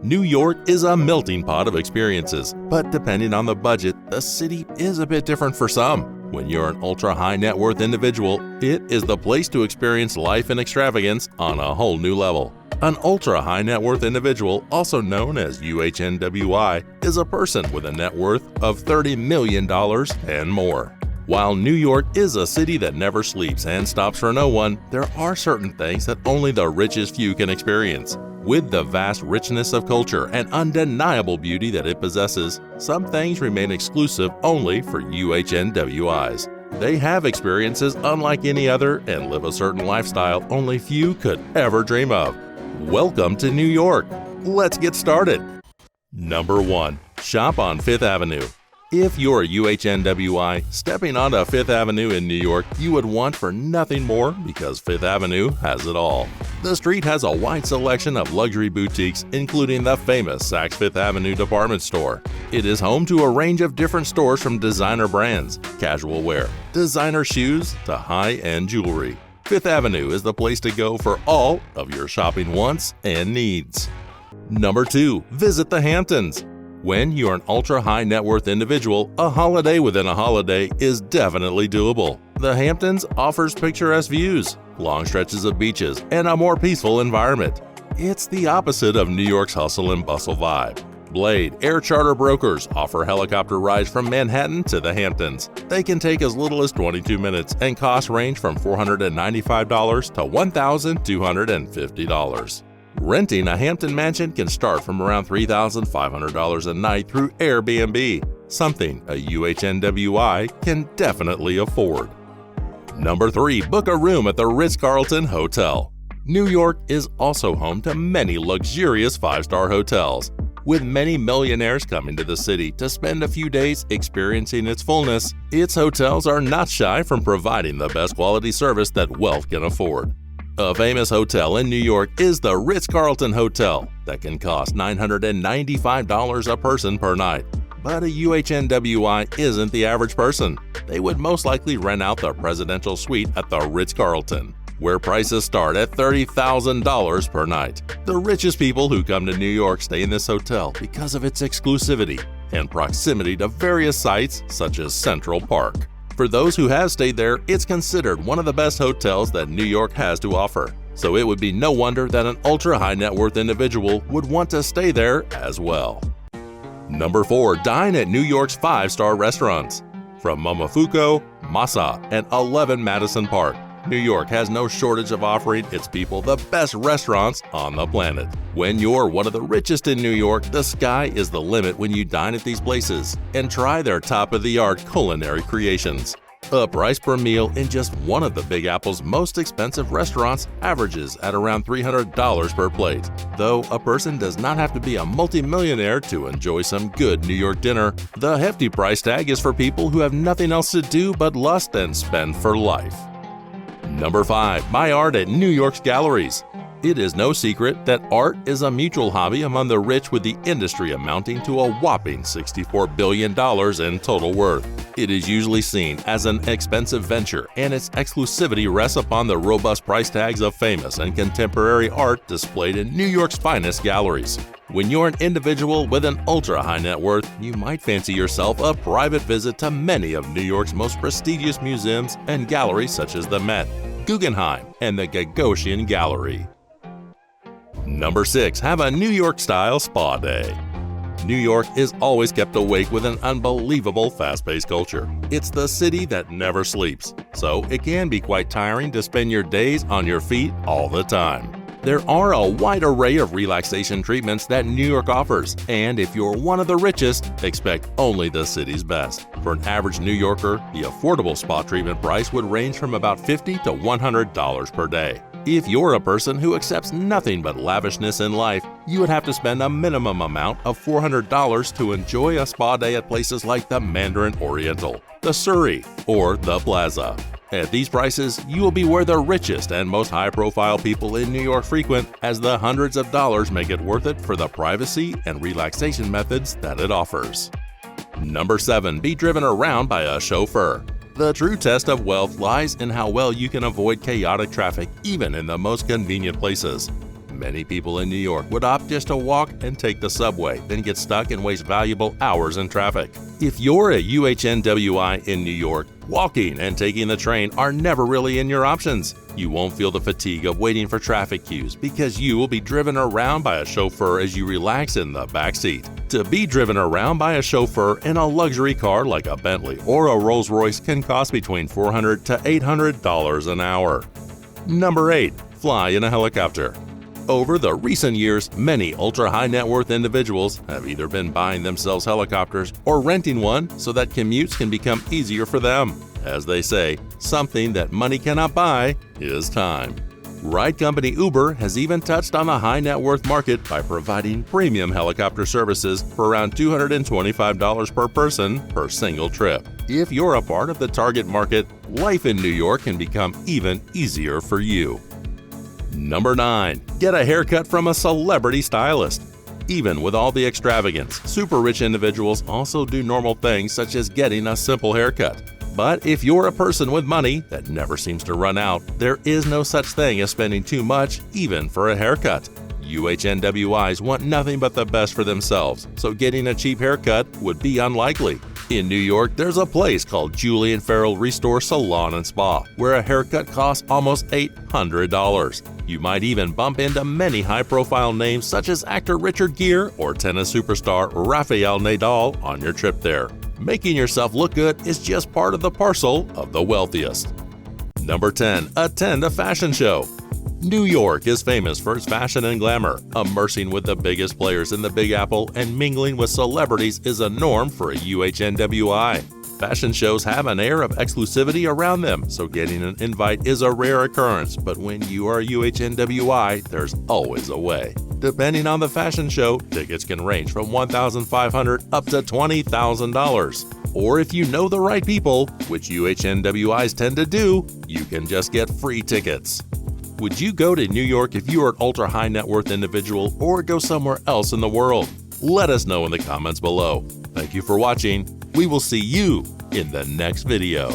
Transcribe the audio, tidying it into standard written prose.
New York is a melting pot of experiences, but depending on the budget, the city is a bit different for some. When you're an ultra-high net worth individual, it is the place to experience life and extravagance on a whole new level. An ultra-high net worth individual, also known as UHNWI, is a person with a net worth of $30 million and more. While New York is a city that never sleeps and stops for no one, there are certain things that only the richest few can experience. With the vast richness of culture and undeniable beauty that it possesses, some things remain exclusive only for UHNWIs. They have experiences unlike any other and live a certain lifestyle only few could ever dream of. Welcome to New York. Let's get started. Number 1. Shop on Fifth Avenue. If you're a UHNWI stepping onto Fifth Avenue in New York, you would want for nothing more because Fifth Avenue has it all. The street has a wide selection of luxury boutiques, including the famous Saks Fifth Avenue department store. It is home to a range of different stores from designer brands, casual wear, designer shoes, to high-end jewelry. Fifth Avenue is the place to go for all of your shopping wants and needs. Number 2. Visit the Hamptons. When you're an ultra-high net worth individual, a holiday within a holiday is definitely doable. The Hamptons offers picturesque views, long stretches of beaches, and a more peaceful environment. It's the opposite of New York's hustle and bustle vibe. Blade Air Charter Brokers offer helicopter rides from Manhattan to the Hamptons. They can take as little as 22 minutes and costs range from $495 to $1,250. Renting a Hampton mansion can start from around $3,500 a night through Airbnb, something a UHNWI can definitely afford. Number 3. Book a room at the Ritz-Carlton Hotel. New York is also home to many luxurious 5-star hotels, with many millionaires coming to the city to spend a few days experiencing its fullness. Its hotels are not shy from providing the best quality service that wealth can afford. A famous hotel in New York is the Ritz-Carlton Hotel that can cost $995 a person per night. But a UHNWI isn't the average person. They would most likely rent out the presidential suite at the Ritz-Carlton, where prices start at $30,000 per night. The richest people who come to New York stay in this hotel because of its exclusivity and proximity to various sites such as Central Park. For those who have stayed there, it's considered one of the best hotels that New York has to offer. So it would be no wonder that an ultra-high net worth individual would want to stay there as well. Number 4. Dine at New York's 5-star restaurants. From Momofuku, Masa, and 11 Madison Park, New York has no shortage of offering its people the best restaurants on the planet. When you're one of the richest in New York, the sky is the limit when you dine at these places and try their top-of-the-art culinary creations. A price per meal in just one of the Big Apple's most expensive restaurants averages at around $300 per plate. Though a person does not have to be a multimillionaire to enjoy some good New York dinner, the hefty price tag is for people who have nothing else to do but lust and spend for life. Number 5. Buy art at New York's galleries. It is no secret that art is a mutual hobby among the rich, with the industry amounting to a whopping $64 billion in total worth. It is usually seen as an expensive venture, and its exclusivity rests upon the robust price tags of famous and contemporary art displayed in New York's finest galleries. When you're an individual with an ultra-high net worth, you might fancy yourself a private visit to many of New York's most prestigious museums and galleries such as the Met, Guggenheim, and the Gagosian Gallery. Number 6. Have a New York-style spa day. New York is always kept awake with an unbelievable fast-paced culture. It's the city that never sleeps, so it can be quite tiring to spend your days on your feet all the time. There are a wide array of relaxation treatments that New York offers, and if you're one of the richest, expect only the city's best. For an average New Yorker, the affordable spa treatment price would range from about $50 to $100 per day. If you're a person who accepts nothing but lavishness in life, you would have to spend a minimum amount of $400 to enjoy a spa day at places like the Mandarin Oriental, the Surrey, or the Plaza. At these prices, you will be where the richest and most high-profile people in New York frequent, as the hundreds of dollars make it worth it for the privacy and relaxation methods that it offers. Number 7. Be driven around by a chauffeur. The true test of wealth lies in how well you can avoid chaotic traffic even in the most convenient places. Many people in New York would opt just to walk and take the subway, then get stuck and waste valuable hours in traffic. If you're a UHNWI in New York, walking and taking the train are never really in your options. You won't feel the fatigue of waiting for traffic queues because you will be driven around by a chauffeur as you relax in the back seat. To be driven around by a chauffeur in a luxury car like a Bentley or a Rolls-Royce can cost between $400 to $800 an hour. Number 8. Fly in a helicopter. Over the recent years, many ultra-high net worth individuals have either been buying themselves helicopters or renting one so that commutes can become easier for them. As they say, something that money cannot buy is time. Ride company Uber has even touched on the high net worth market by providing premium helicopter services for around $225 per person per single trip. If you're a part of the target market, life in New York can become even easier for you. Number 9. Get a haircut from a celebrity stylist. Even with all the extravagance, super rich individuals also do normal things such as getting a simple haircut. But if you're a person with money that never seems to run out, there is no such thing as spending too much, even for a haircut. UHNWIs want nothing but the best for themselves, so getting a cheap haircut would be unlikely. In New York, there's a place called Julian Farrell Restore Salon and Spa, where a haircut costs almost $800. You might even bump into many high-profile names such as actor Richard Gere or tennis superstar Rafael Nadal on your trip there. Making yourself look good is just part of the parcel of the wealthiest. Number 10. Attend a fashion show. New York is famous for its fashion and glamour. Immersing with the biggest players in the Big Apple and mingling with celebrities is a norm for a UHNWI. Fashion shows have an air of exclusivity around them, so getting an invite is a rare occurrence, but when you are a UHNWI, there's always a way. Depending on the fashion show, tickets can range from $1,500 up to $20,000. Or if you know the right people, which UHNWIs tend to do, you can just get free tickets. Would you go to New York if you are an ultra-high net worth individual or go somewhere else in the world? Let us know in the comments below. Thank you for watching. We will see you in the next video.